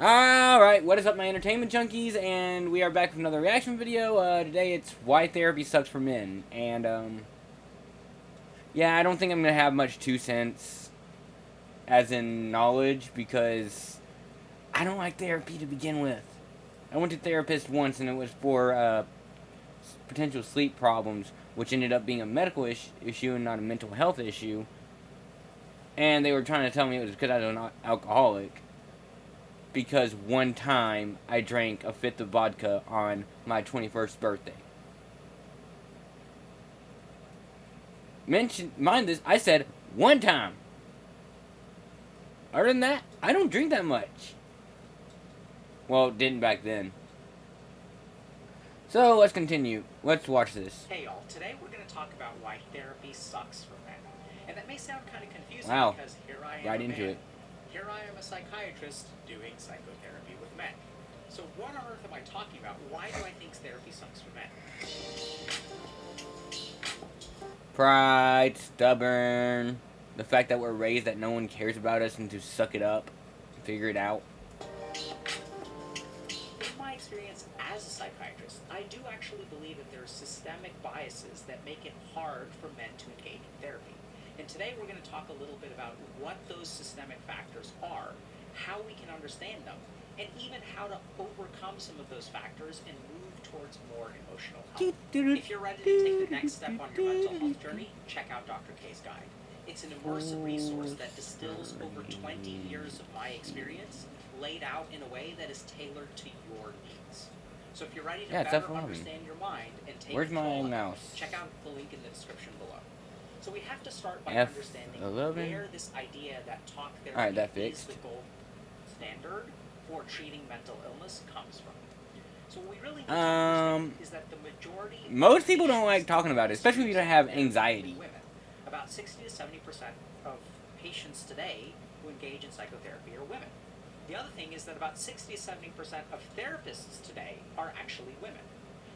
Alright, what is up my entertainment junkies, and we are back with another reaction video. Today it's Why Therapy Sucks for Men, and yeah, I don't think I'm gonna have much 2 cents, as in knowledge, because I don't like therapy to begin with. I went to a therapist once, and it was for, potential sleep problems, which ended up being a medical issue and not a mental health issue, and they were trying to tell me it was because I was an alcoholic. Because one time I drank a fifth of vodka on my 21st birthday. Mind this, I said one time. Other than that, I don't drink that much. Well, didn't back then. So let's continue. Let's watch this. Hey y'all, today we're going to talk about why therapy sucks for men. And that may sound kind of confusing Wow. because here I am Right a into man. it. Here I am a psychiatrist doing psychotherapy with men. So what on earth am I talking about? Why do I think therapy sucks for men? Pride, stubborn, the fact that we're raised that no one cares about us and to suck it up, figure it out. In my experience as a psychiatrist, I do actually believe that there are systemic biases that make it hard for men to engage in therapy. And today we're going to talk a little bit about what those systemic factors are, how we can understand them, and even how to overcome some of those factors and move towards more emotional health. If you're ready to take the next step on your mental health journey, check out Dr. K's Guide. It's an immersive resource that distills over 20 years of my experience laid out in a way that is tailored to your needs. So if you're ready to better understand your mind and take control of it, check out the link in the description below. So we have to start by understanding where this idea that talk therapy is the gold standard for treating mental illness comes from. So what we really need to understand is that the majority most people don't like talking about it, especially if you don't have anxiety. Women. About 60 to 70% of patients today who engage in psychotherapy are women. The other thing is that about 60 to 70% of therapists today are actually women.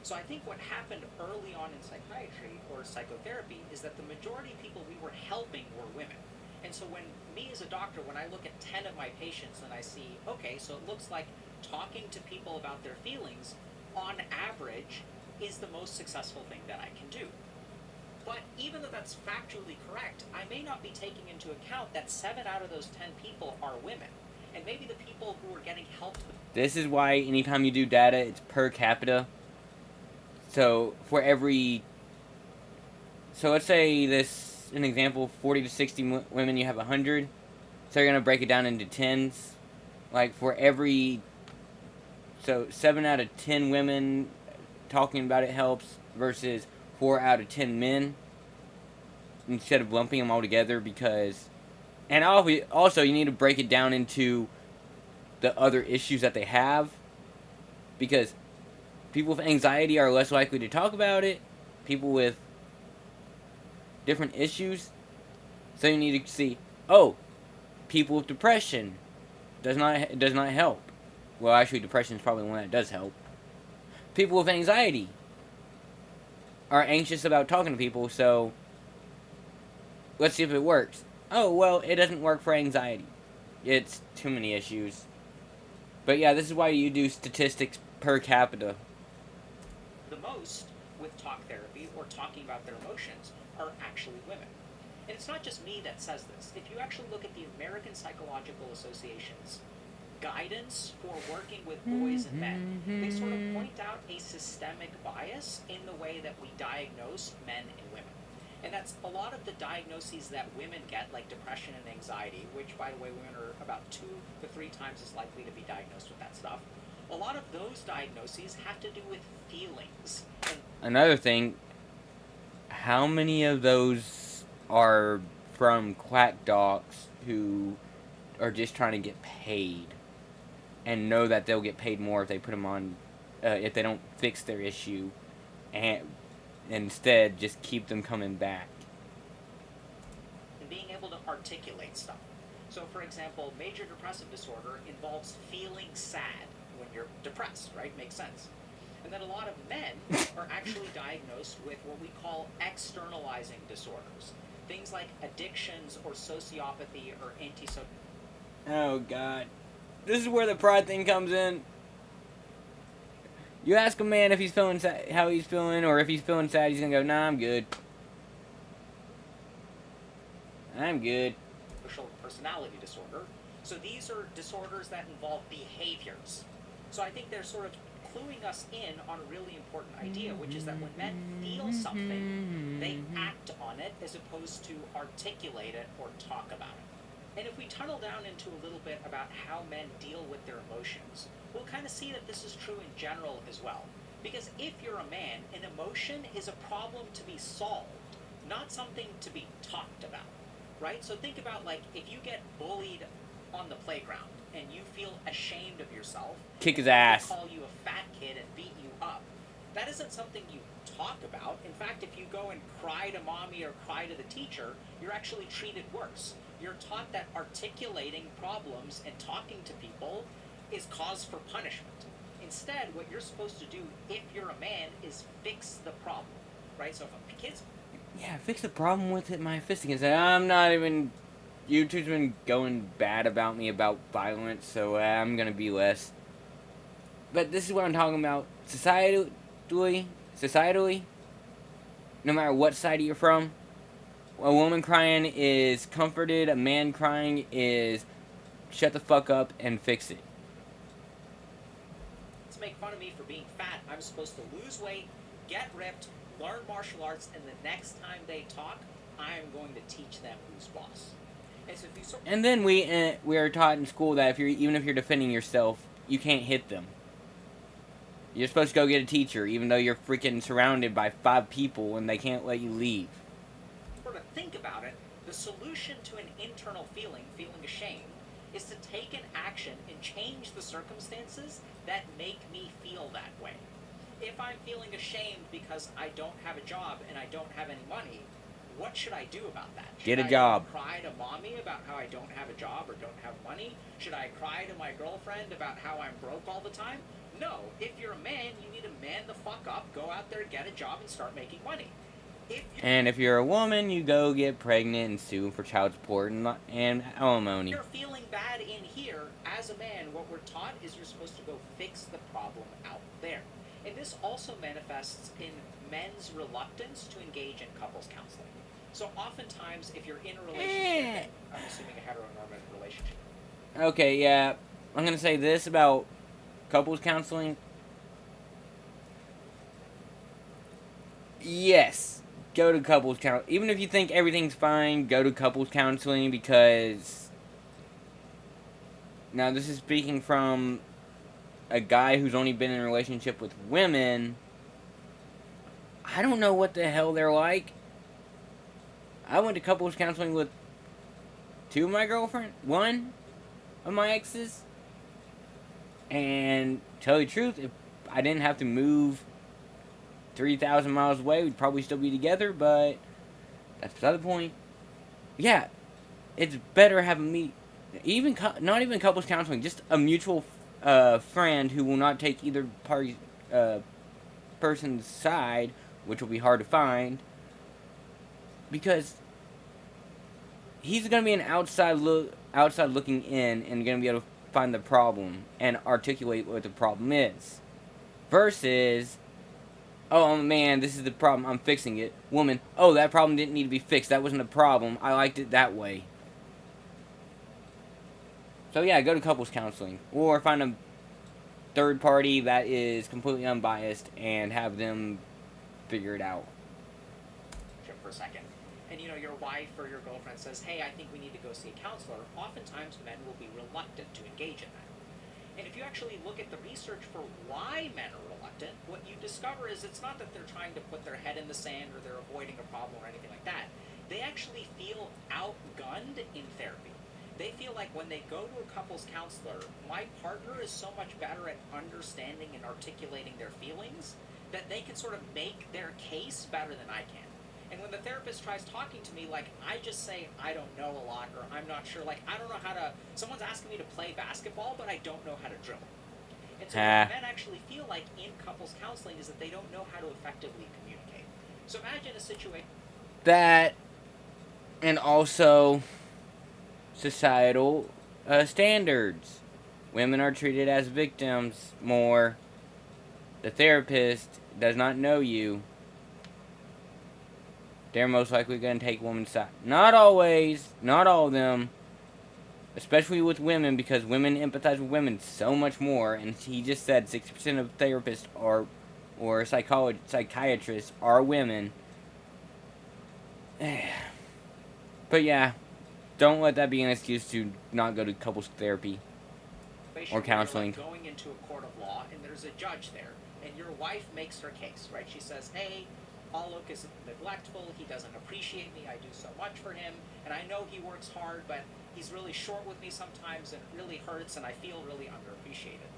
So I think what happened early on in psychiatry or psychotherapy is that the majority of people we were helping were women. And so when me as a doctor, when I look at 10 of my patients and I see, okay, so it looks like talking to people about their feelings on average is the most successful thing that I can do. But even though that's factually correct, I may not be taking into account that 7 out of those 10 people are women. And maybe the people who are getting help. This is why anytime you do data, it's per capita. So for every, so let's say this, an example, 40 to 60 women, you have 100. So you're going to break it down into tens. Like for every, so 7 out of 10 women talking about it helps versus 4 out of 10 men. Instead of lumping them all together, because, and also you need to break it down into the other issues that they have, because people with anxiety are less likely to talk about it. People with different issues. So you need to see, oh, people with depression does not help. Well, actually, depression is probably one that does help. People with anxiety are anxious about talking to people, so let's see if it works. Oh, well, it doesn't work for anxiety. It's too many issues. But yeah, this is why you do statistics per capita. The most with talk therapy or talking about their emotions are actually women. And it's not just me that says this. If you actually look at the American Psychological Association's guidance for working with boys and men, they sort of point out a systemic bias in the way that we diagnose men and women. And that's a lot of the diagnoses that women get, like depression and anxiety, which, by the way, women are about 2 to 3 times as likely to be diagnosed with that stuff. A lot of those diagnoses have to do with feelings. Another thing, how many of those are from quack docs who are just trying to get paid and know that they'll get paid more if they put them on, if they don't fix their issue, and instead just keep them coming back. And being able to articulate stuff. So, for example, major depressive disorder involves feeling sad when you're depressed, right? Makes sense. And then a lot of men are actually diagnosed with what we call externalizing disorders. Things like addictions or sociopathy or antisocial. Oh, God. This is where the pride thing comes in. You ask a man if he's feeling how he's feeling, or if he's feeling sad, he's gonna go, "Nah, I'm good. I'm good." Social personality disorder. So these are disorders that involve behaviors. So I think they're sort of cluing us in on a really important idea, which is that when men feel something, they act on it as opposed to articulate it or talk about it. And if we tunnel down into a little bit about how men deal with their emotions, we'll kind of see that this is true in general as well. Because if you're a man, an emotion is a problem to be solved, not something to be talked about, right? So think about, like, if you get bullied on the playground and you feel ashamed of yourself, Kick his and ass. call you a fat kid and beat you up. That isn't something you talk about. In fact, if you go and cry to mommy or cry to the teacher, you're actually treated worse. You're taught that articulating problems and talking to people is cause for punishment. Instead, what you're supposed to do if you're a man is fix the problem, right? So if a kid's Yeah, fix the problem with it. My fist against it. I'm not even. YouTube's been going bad about me about violence, so I'm gonna be less. But this is what I'm talking about. Societally, no matter what side you're from, a woman crying is comforted. A man crying is shut the fuck up and fix it. make fun of me for being fat, I'm supposed to lose weight, get ripped, learn martial arts, and the next time they talk, I'm going to teach them who's boss. And so if you and then we are taught in school that even if you're defending yourself, you can't hit them. You're supposed to go get a teacher, even though you're freaking surrounded by 5 people and they can't let you leave. sort of think about it, the solution to an internal feeling ashamed, is to take an action and change the circumstances that make me feel that way. If I'm feeling ashamed because I don't have a job and I don't have any money, what should I do about that? Get a job. Should I cry to mommy about how I don't have a job or don't have money? Should I cry to my girlfriend about how I'm broke all the time? No. If you're a man, you need to man the fuck up, go out there, get a job, and start making money. And if you're a woman, you go get pregnant and sue for child support and alimony. If you're feeling bad in here, as a man, what we're taught is you're supposed to go fix the problem out there. And this also manifests in men's reluctance to engage in couples counseling. So oftentimes, if you're in a relationship, I'm assuming a heteronormative relationship. Okay, yeah. I'm going to say this about couples counseling. Yes, go to couples counseling. Even if you think everything's fine, go to couples counseling because... Now, this is speaking from a guy who's only been in a relationship with women. I don't know what the hell they're like. I went to couples counseling with 2 of my girlfriends, 1 of my exes. And to tell you the truth, if I didn't have to move 3,000 miles away, we'd probably still be together, but that's beside the point. Yeah, it's better having me, not even couples counseling, just a mutual friend who will not take either party person's side, which will be hard to find, because he's going to be an outside looking in and going to be able to find the problem and articulate what the problem is. Versus, oh man, this is the problem, I'm fixing it. Woman, oh, that problem didn't need to be fixed, that wasn't a problem, I liked it that way. So yeah, go to couples counseling. Or find a third party that is completely unbiased and have them figure it out. For a second. And your wife or your girlfriend says, hey, I think we need to go see a counselor. Oftentimes men will be reluctant to engage in that. And if you actually look at the research for why men are reluctant, what you discover is it's not that they're trying to put their head in the sand or they're avoiding a problem or anything like that. They actually feel outgunned in therapy. They feel like when they go to a couples counselor, my partner is so much better at understanding and articulating their feelings that they can sort of make their case better than I can. And when the therapist tries talking to me, like, I just say, I don't know a lot, or I'm not sure, like, I don't know how to, someone's asking me to play basketball, but I don't know how to dribble. And so what men actually feel like in couples counseling is that they don't know how to effectively communicate. So imagine a situation. That, and also societal standards. Women are treated as victims more. The therapist does not know you. They're most likely going to take women's side. Not always, not all of them, especially with women, because women empathize with women so much more. And he just said 60% of therapists are, or psychiatrists are women. But yeah, don't let that be an excuse to not go to couples therapy. Or counseling. You're like going into a court of law, and there's a judge there, and your wife makes her case, right? She says, "Hey, Alok is neglectful. He doesn't appreciate me. I do so much for him, and I know he works hard, but he's really short with me sometimes, and it really hurts, and I feel really underappreciated."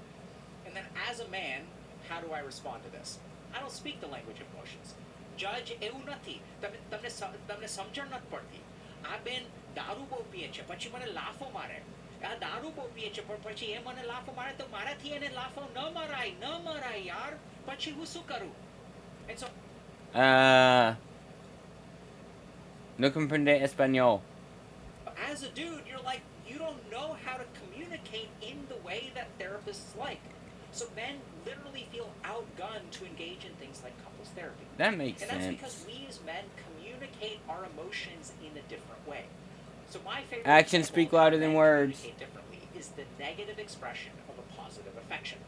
And then, as a man, how do I respond to this? I don't speak the language of emotions. Judge, એવું નથી. તમને સમજણ નથી પડતી. આ બેન દારૂ બહુ પીએ છે, પછી મને લાફો મારે. આ દારૂ બહુ પીએ છે, પણ પછી એ મને લાફો મારે તો મારાથી એને લાફો ન મરાય યાર. પછી હું શું કરું? And so No comprende español. as a dude, you're like, you don't know how to communicate in the way that therapists like. So men literally feel outgunned to engage in things like couples therapy. That makes And that's sense. because we as men communicate our emotions in a different way. So my favorite Actions example speak of how louder than men words. communicate differently is the negative expression of a positive affection.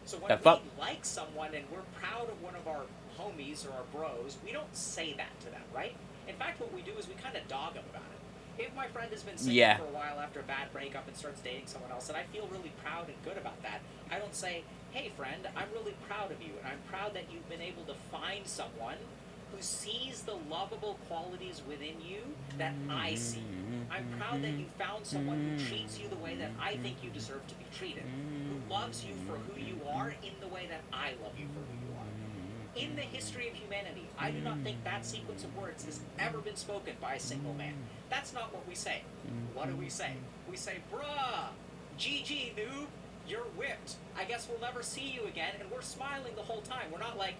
So when The fuck? we like someone and we're proud of one of our homies or our bros, we don't say that to them, right? In fact, what we do is we kind of dog them about it. If my friend has been single Yeah. for a while after a bad breakup and starts dating someone else, and I feel really proud and good about that, I don't say, "Hey friend, I'm really proud of you, and I'm proud that you've been able to find someone who sees the lovable qualities within you that I see. I'm proud that you found someone who treats you the way that I think you deserve to be treated, who loves you for who you are in the way that I love you for who you are." In the history of humanity, I do not think that sequence of words has ever been spoken by a single man. That's not what we say. What do we say? We say, "Bruh, GG, noob, you're whipped. I guess we'll never see you again," and we're smiling the whole time. We're not like,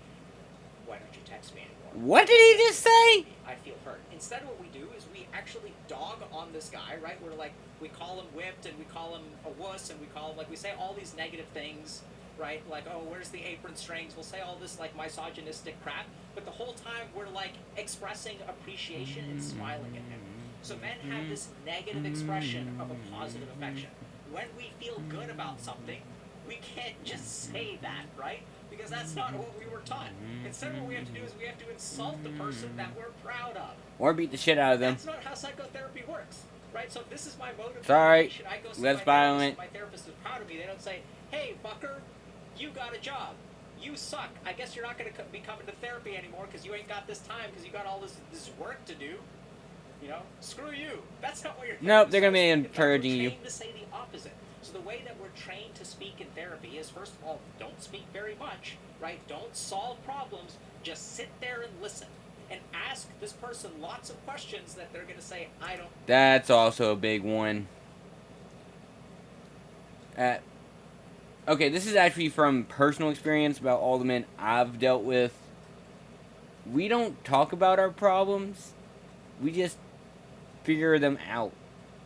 "Why don't you text me anymore?" What did he just say? I feel hurt. Instead, what we do is we actually dog on this guy, right? We're like, we call him whipped, and we call him a wuss, and we call him, like, we say all these negative things, right? Like, "Oh, where's the apron strings?" We'll say all this, like, misogynistic crap, but the whole time we're, like, expressing appreciation and smiling at him. So men have this negative expression of a positive affection. When we feel good about something, we can't just say that, right? Because that's not what we were taught. Instead, what we have to do is we have to insult the person that we're proud of. Or beat the shit out of them. That's not how psychotherapy works, right? So this is my mode of Sorry, communication. I go see that's my therapist, violent. my therapist is proud of me. They don't say, "Hey, fucker, you got a job. You suck. I guess you're not going to be coming to therapy anymore because you ain't got this time because you got all this work to do. You know, screw you." That's not what you're. Nope, they're gonna be In fact, encouraging we're you. trained to say the opposite. So the way that we're trained to speak in therapy is, first of all, don't speak very much, right? Don't solve problems. Just sit there and listen. And ask this person lots of questions that they're going to say, "I don't." That's also a big one. Okay, this is actually from personal experience about all the men I've dealt with. We don't talk about our problems. We just figure them out.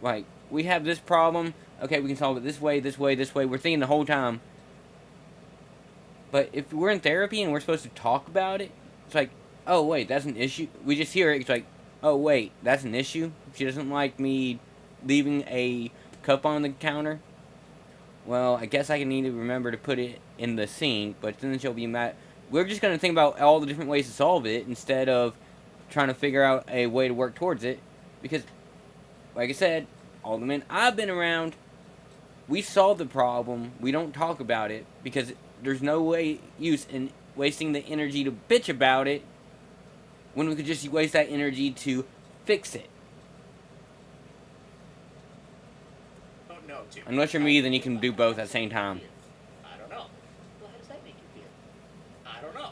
Like, we have this problem. Okay, we can solve it this way, this way, this way. We're thinking the whole time. But if we're in therapy and we're supposed to talk about it, it's like, oh, wait, that's an issue. We just hear it. It's like, oh, wait, that's an issue. She doesn't like me leaving a cup on the counter. Well, I guess I need to remember to put it in the sink, but then she'll be mad. We're just going to think about all the different ways to solve it instead of trying to figure out a way to work towards it. Because, like I said, all the men I've been around, we solve the problem. We don't talk about it because there's no use in wasting the energy to bitch about it when we could just waste that energy to fix it. No, dude. Unless you're me, then you can do both at the same time. I don't know. Well, how does that make you feel? I don't know.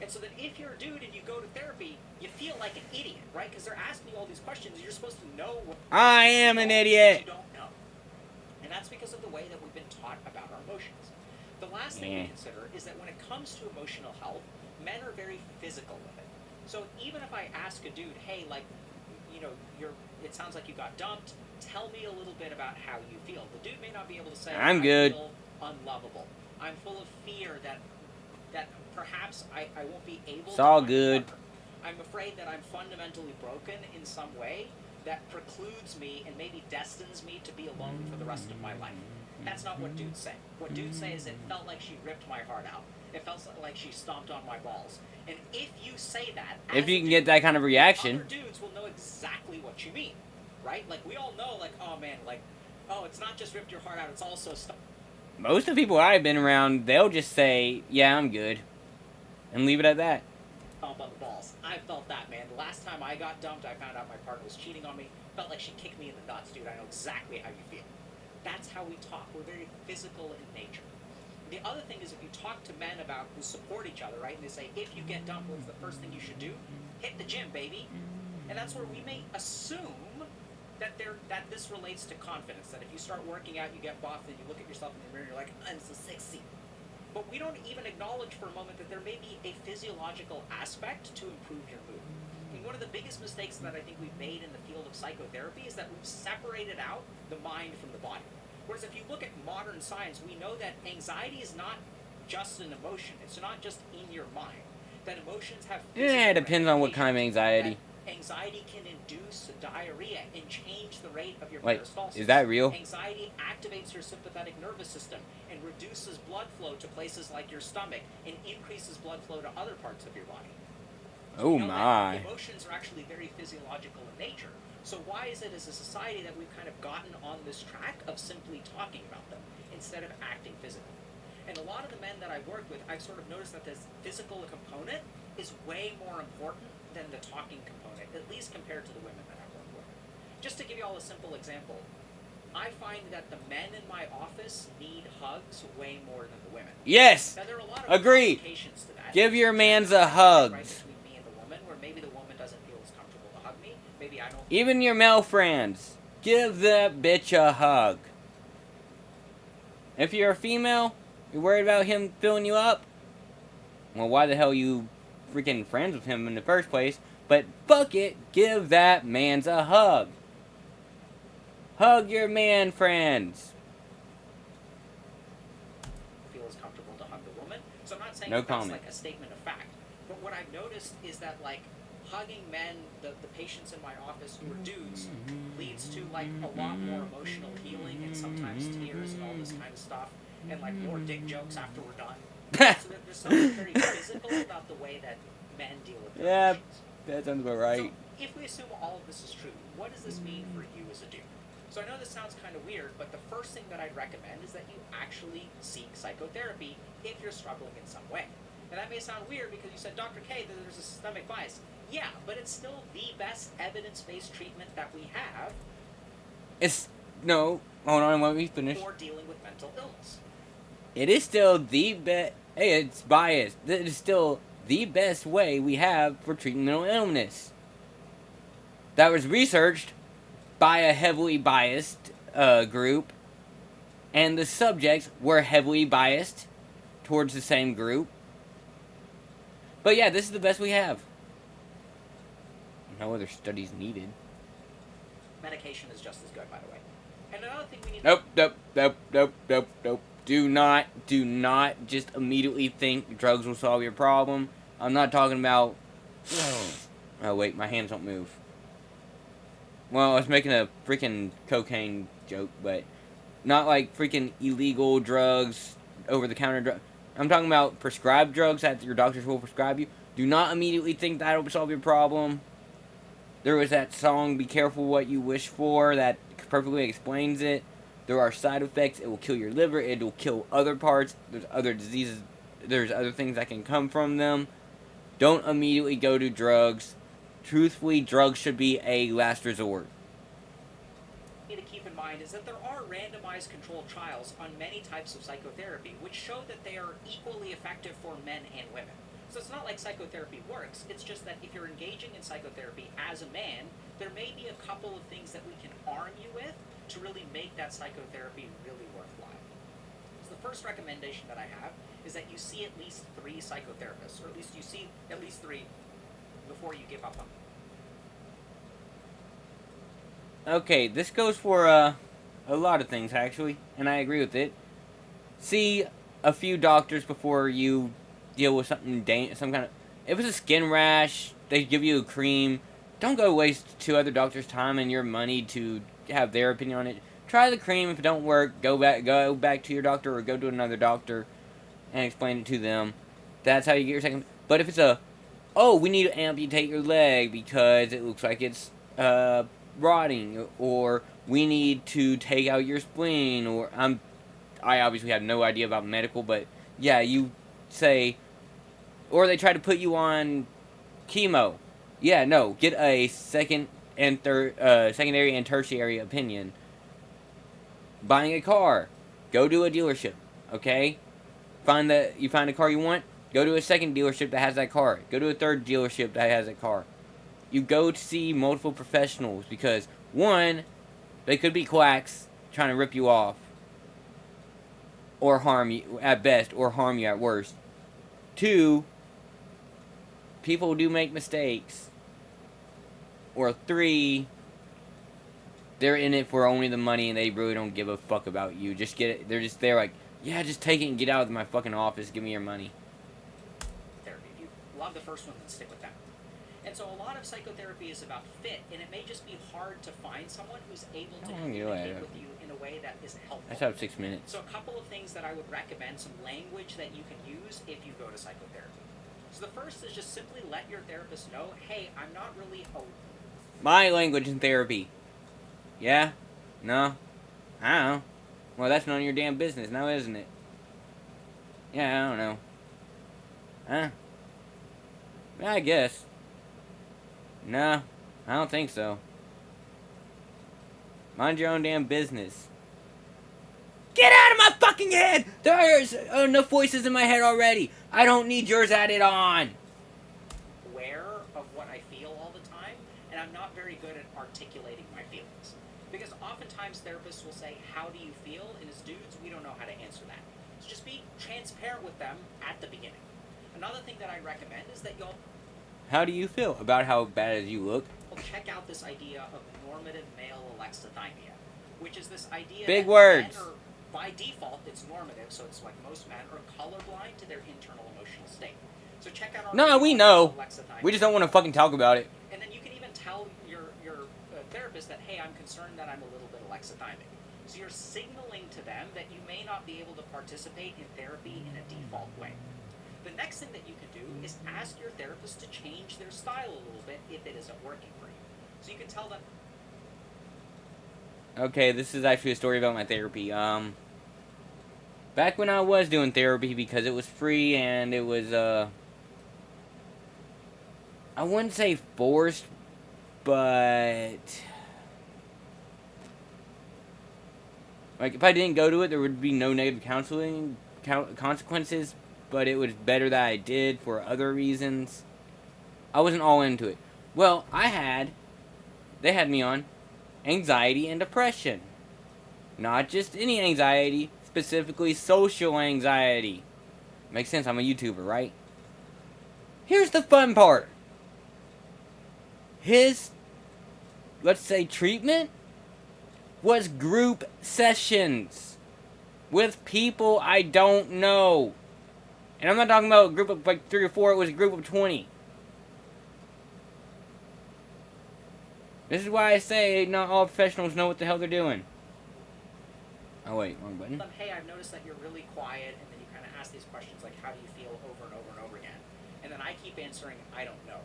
And so then if you're a dude and you go to therapy, you feel like an idiot, right? Because they're asking you all these questions. You're supposed to know what I am an that idiot. you don't know. And that's because of the way that we've been taught about our emotions. The last thing we consider is that when it comes to emotional health, men are very physical with it. So even if I ask a dude, "Hey, like, you know, it sounds like you got dumped. tell me a little bit about how you feel. The dude may not be able to say, I'm I good. feel unlovable. I'm full of fear that perhaps I won't be able It's to all find a good. partner. I'm afraid that I'm fundamentally broken in some way that precludes me and maybe destines me to be alone for the rest of my life. That's not what dudes say. What dudes say is it felt like she ripped my heart out. It felt like she stomped on my balls. And if you say that, If as you a can dude, get that kind of other reaction. dudes will know exactly what you mean, right? Like we all know, like, oh man, like, oh, it's not just ripped your heart out; it's also Most of the people I've been around, they'll just say, yeah, I'm good. And leave it at that. stomp on the balls. I felt that, man. The last time I got dumped, I found out my partner was cheating on me. Felt like she kicked me in the nuts, dude. I know exactly how you feel. That's how we talk. We're very physical in nature. The other thing is if you talk to men about who support each other, right, and they say, if you get dumped, what's the first thing you should do? Hit the gym, baby. And that's where we may assume that this relates to confidence. That if you start working out, you get buff, and you look at yourself in the mirror, you're like, I'm so sexy. But we don't even acknowledge for a moment that there may be a physiological aspect to improve your mood. And one of the biggest mistakes that I think we've made in the field of psychotherapy is that we've separated out the mind from the body. Whereas if you look at modern science, we know that anxiety is not just an emotion. It's not just in your mind. That emotions have Yeah, it depends on what kind of anxiety. Anxiety can induce diarrhea and change the rate of your Wait, peristalsis. is that real? Anxiety activates your sympathetic nervous system and reduces blood flow to places like your stomach and increases blood flow to other parts of your body. Oh You know my. that emotions are actually very physiological in nature. So why is it as a society that we've kind of gotten on this track of simply talking about them instead of acting physically? And a lot of the men that I work with, I've sort of noticed that this physical component is way more important than the talking component, at least compared to the women that I work with. Just to give you all a simple example, I find that the men in my office need hugs way more than the women. Yes. Now, there are a lot of Agreed. complications to that. Give your mans a Right hug. between me and the woman, where maybe the woman doesn't feel as comfortable to hug me. Maybe I don't. Even your male friends, give that bitch a hug. If you're a female, you're worried about him filling you up, well, why the hell you freaking friends with him in the first place? But fuck it, give that man's a hug. Hug your man friends. Feel as comfortable to hug the woman. So I'm not saying No that that's comment. like a statement of fact. But what I've noticed is that like hugging men, the patients in my office who are dudes, leads to like a lot more emotional healing and sometimes tears and all this kind of stuff. And like more dick jokes after we're done. So there's something very physical about the way that men deal with their Yeah, emotions. that sounds about right. So if we assume all of this is true, what does this mean for you as a dude? So I know this sounds kind of weird, but the first thing that I'd recommend is that you actually seek psychotherapy if you're struggling in some way. And that may sound weird because you said, Dr. K, that there's a systemic bias. Yeah, but it's still the best evidence-based treatment that we have It's no. Hold on, let me finish. for dealing with mental illness. It is still the best. Hey, it's biased. It is still the best way we have for treating mental illness. That was researched by a heavily biased group, and the subjects were heavily biased towards the same group. But yeah, this is the best we have. No other studies needed. Medication is just as good, by the way. And another thing we need Nope. Do not just immediately think drugs will solve your problem. I'm not talking about... Oh, wait, my hands don't move. Well, I was making a freaking cocaine joke, but not like freaking illegal drugs, over-the-counter drugs. I'm talking about prescribed drugs that your doctors will prescribe you. Do not immediately think that will solve your problem. There was that song, Be Careful What You Wish For, that perfectly explains it. There are side effects. It will kill your liver. It will kill other parts. There's other diseases. There's other things that can come from them. Don't immediately go to drugs. Truthfully, drugs should be a last resort. To keep in mind is that there are randomized controlled trials on many types of psychotherapy which show that they are equally effective for men and women. So it's not like psychotherapy works, it's just that if you're engaging in psychotherapy as a man, there may be a couple of things that we can arm you with to really make that psychotherapy really worthwhile. So the first recommendation that I have is that you see at least 3 psychotherapists, or at least you see at least 3 before you give up on them. Okay, this goes for a lot of things actually, and I agree with it. See a few doctors before you deal with something some kind of. If it's a skin rash, they give you a cream. Don't go waste two other doctors' time and your money to have their opinion on it. Try the cream. If it don't work, go back to your doctor or go to another doctor and explain it to them. That's how you get your second. But if it's a, oh, we need to amputate your leg because it looks like it's rotting, or we need to take out your spleen, or I obviously have no idea about medical, but yeah, you say, or they try to put you on chemo. Yeah, no, get a secondary and tertiary opinion. Buying a car, go to a dealership. Okay, you find a car you want. Go to a second dealership that has that car. Go to a third dealership that has that car. You go to see multiple professionals because one, they could be quacks trying to rip you off or harm you at best or harm you at worst. Two, people do make mistakes. Or three, they're in it for only the money and they really don't give a fuck about you. Just get it. They're just there like, yeah, just take it and get out of my fucking office. Give me your money. Therapy. If you love the first one, then stick with that. And so a lot of psychotherapy is about fit, and it may just be hard to find someone who's able to communicate with you in a way that is helpful. I still have 6 minutes. So a couple of things that I would recommend, some language that you can use if you go to psychotherapy. So the first is just simply let your therapist know, hey, I'm not really a... My language in therapy. Yeah? No? I don't know. Well, that's none of your damn business now, isn't it? Yeah, I don't know. Huh? Yeah, I guess. No, I don't think so. Mind your own damn business. Get out of my fucking head! There's enough voices in my head already. I don't need yours added on. Aware of what I feel all the time, and I'm not very good at articulating my feelings. Because oftentimes therapists will say, how do you feel? And as dudes, we don't know how to answer that. So just be transparent with them at the beginning. Another thing that I recommend is that you'll... How do you feel about how bad as you look? check out this idea of normative male alexithymia, which is this idea Big that words. men are, by default, it's normative, so it's like most men are colorblind to their internal emotional state. So check out our No, we know. alexithymia. We just don't want to fucking talk about it. And then you can even tell your therapist that, hey, I'm concerned that I'm a little bit alexithymic. So you're signaling to them that you may not be able to participate in therapy in a default way. The next thing that you can do is ask your therapist to change their style a little bit if it isn't working for you. So you can tell them... Okay, this is actually a story about my therapy. Back when I was doing therapy because it was free and it was, I wouldn't say forced, but... Like, if I didn't go to it, there would be no negative counseling consequences, but it was better that I did for other reasons. I wasn't all into it. Well, they had me on anxiety and depression. Not just any anxiety, specifically social anxiety. Makes sense, I'm a YouTuber, right? Here's the fun part. His, let's say, treatment was group sessions with people I don't know. And I'm not talking about a group of like 3 or 4, it was a group of 20. This is why I say not all professionals know what the hell they're doing. Oh wait, wrong button. Hey, I've noticed that you're really quiet, and then you kind of ask these questions like, how do you feel, over and over and over again. And then I keep answering, I don't know.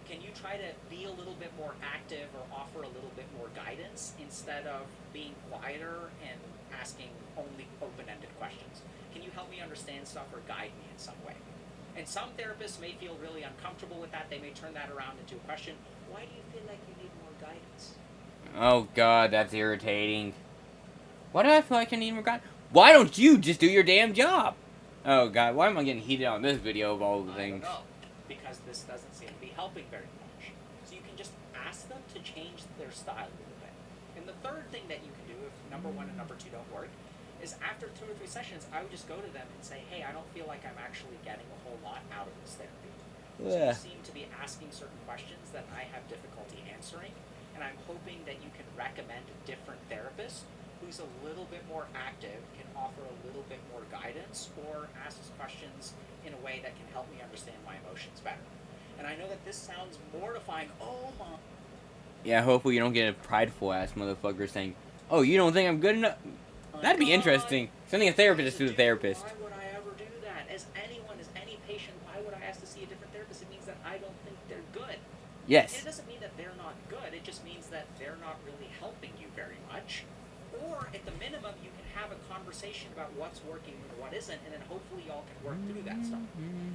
Can you try to be a little bit more active or offer a little bit more guidance instead of being quieter and asking only open-ended questions? Can you help me understand stuff or guide me in some way? And some therapists may feel really uncomfortable with that. They may turn that around into a question. Why do you feel like you need more guidance? Oh god, that's irritating. Why do I feel like I need more guidance? Why don't you just do your damn job? Oh god, why am I getting heated on this video of all the things? I don't know, because this doesn't seem to be helping very much. So you can just ask them to change their style a little bit. And the third thing that you can do if number 1 and number 2 don't work is after 2 or 3 sessions, I would just go to them and say, hey, I don't feel like I'm actually getting a whole lot out of this therapy. So you seem to be asking certain questions that I have difficulty answering, and and I'm hoping that you can recommend a different therapist who's a little bit more active, can offer a little bit more guidance, or asks questions in a way that can help me understand my emotions better. And I know that this sounds mortifying. Oh my. Yeah, hopefully you don't get a prideful ass motherfucker saying, "Oh, you don't think I'm good enough?" That'd be interesting. Sending a therapist to the therapist. Why would I ever do that? As anyone, as any patient, why would I ask to see a different therapist? It means that I don't think they're good. And Yes. it doesn't mean that they're not good. It just means that they're not really helping you very much. Or at the minimum, you can have a conversation about what's working and what isn't, and then hopefully y'all can work through that stuff.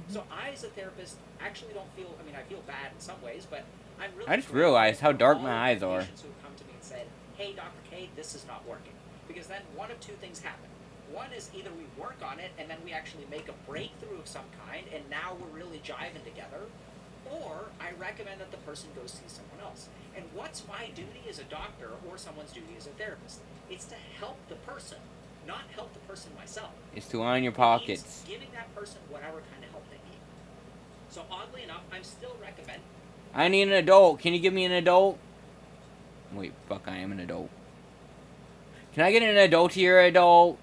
So I, as a therapist, actually don't feel. I mean, I feel bad in some ways, but I'm really. I just grateful realized how for dark all my of the eyes are. patients who have come to me and said, "Hey, Dr. K, this is not working," because then one of two things happen. One is either we work on it and then we actually make a breakthrough of some kind, and now we're really jiving together, or I recommend that the person go see someone else. And what's my duty as a doctor or someone's duty as a therapist? It's to help the person, not help the person myself. It's to line your It pockets. means giving that person whatever kind of help they need. So oddly enough, I'm still recommending. I need an adult. Can you give me an adult? Wait, fuck, I am an adult. Can I get an adult here, adult?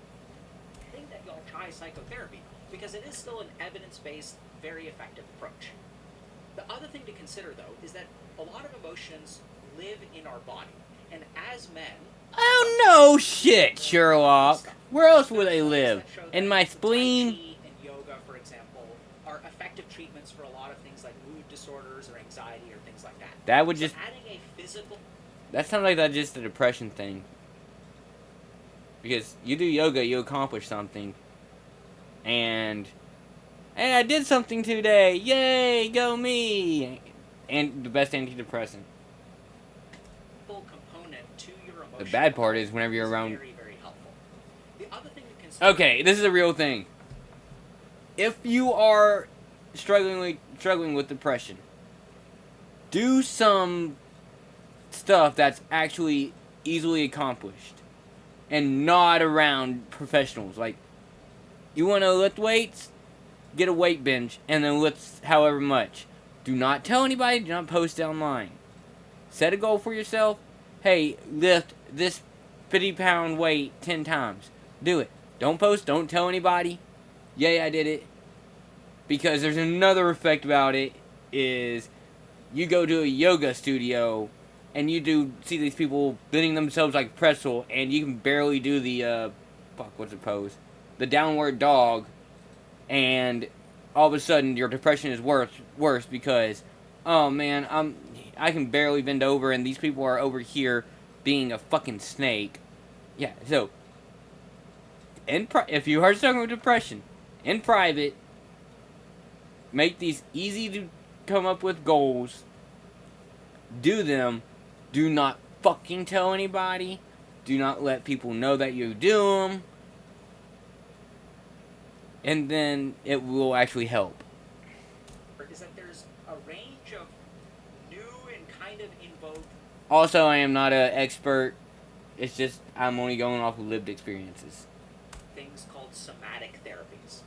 That y'all try psychotherapy because it is still an evidence-based, very effective approach. The other thing to consider, though, is that a lot of emotions live in our body, and as men. Oh no shit, Sherlock. Where else would they live? In my spleen? Tai Chi and yoga, for example, are effective treatments for a lot of things like mood disorders or anxiety or things like that. That would So just. adding a physical. That sounds like that's just a depression thing. Because you do yoga, you accomplish something. And. Hey, I did something today! Yay, go me! And the best antidepressant. Component to your emotion. The bad part is whenever you're around. Very, very helpful. The other thing to consider. Okay, this is a real thing. If you are struggling with depression, do some stuff that's actually easily accomplished and not around professionals. Like, you want to lift weights? Get a weight bench and then lift however much. Do not tell anybody. Do not post it online. Set a goal for yourself. Hey, lift this 50-pound weight 10 times. Do it. Don't post. Don't tell anybody. Yay, I did it. Because there's another effect about it is you go to a yoga studio and you do see these people bending themselves like a pretzel and you can barely do the, what's the pose? The downward dog, and all of a sudden your depression is worse because, oh man, I can barely bend over and these people are over here being a fucking snake. Yeah, so, if you are struggling with depression, in private, make these easy to come up with goals. Do them. Do not fucking tell anybody. Do not let people know that you do them. And then it will actually help. Is that there's a range of new and kind of in vogue. Also, I am not an expert. It's just I'm only going off of lived experiences. Things called somatic therapies.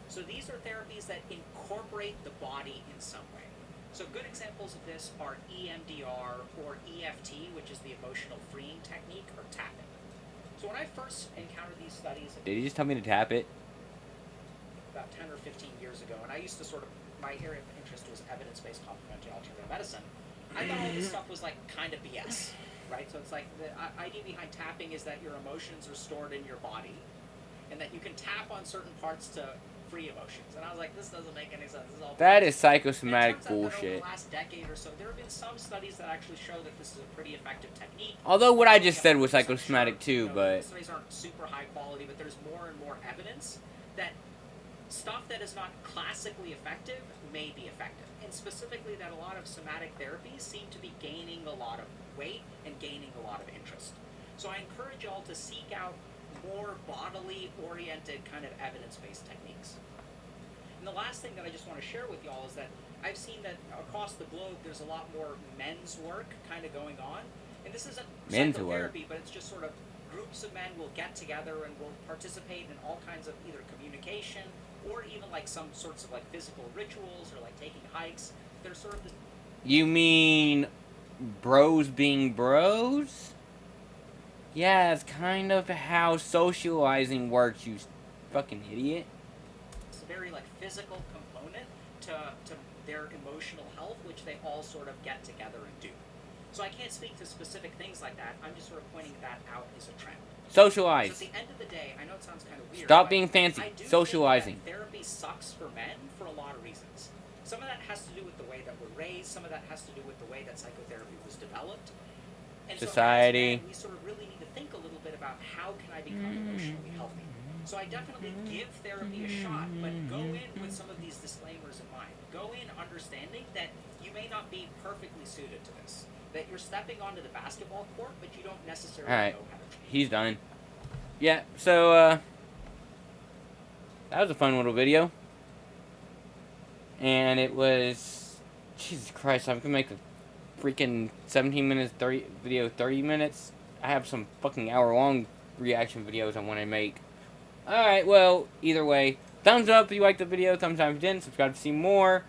So these are therapies that incorporate the body in some way. So good examples of this are EMDR or EFT, which is the emotional freeing technique, or tapping. So when I first encountered these studies Did you just tell me to tap it? about 10 or 15 years ago, and I used to my area of interest was evidence-based complementary alternative medicine, I thought all this stuff was like kind of BS, right? So it's like the idea behind tapping is that your emotions are stored in your body, and that you can tap on certain parts to free emotions. And I was like, this doesn't make any sense. This is all That BS. is psychosomatic And it turns out that over bullshit. the last decade or so, there have been some studies that actually show that this is a pretty effective technique. Although what I just said was psychosomatic too, but The studies aren't super high quality, but there's more and more evidence that stuff that is not classically effective may be effective. And specifically that a lot of somatic therapies seem to be gaining a lot of weight and gaining a lot of interest. So I encourage y'all to seek out more bodily oriented kind of evidence-based techniques. And the last thing that I just want to share with y'all is that I've seen that across the globe there's a lot more men's work kind of going on. And this isn't Men's psychotherapy, but it's just sort of groups of men will get together and will participate in all kinds of either communication or even like some sorts of like physical rituals or like taking hikes. There's sort of this. you mean bros being bros? Yeah, it's kind of how socializing works, you fucking idiot. It's a very like physical component to their emotional health, which they all sort of get together and do. So I can't speak to specific things like that. I'm just sort of pointing that out as a trend. Socialize. So at the end of the day, I know it sounds kind of weird. Stop but being fancy. I do Socializing. think that therapy sucks for men for a lot of reasons. Some of that has to do with the way that we're raised. Some of that has to do with the way that psychotherapy was developed. And Society. So as men, we sort of really need to think a little bit about how can I become emotionally healthy. So I definitely give therapy a shot, but go in with some of these disclaimers in mind. Go in understanding that you may not be perfectly suited to this. That you're stepping onto the basketball court, but you don't necessarily Alright. know how to train. He's done. Yeah, so, that was a fun little video. And it was... Jesus Christ, I'm gonna make a freaking 17 minutes, 30 video, 30 minutes. I have some fucking hour-long reaction videos I want to make. Alright, well, either way, thumbs up if you liked the video, thumbs down if you didn't, subscribe to see more.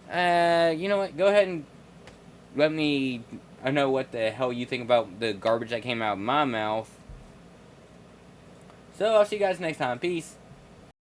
You know what, go ahead and let me know what the hell you think about the garbage that came out of my mouth. So, I'll see you guys next time. Peace.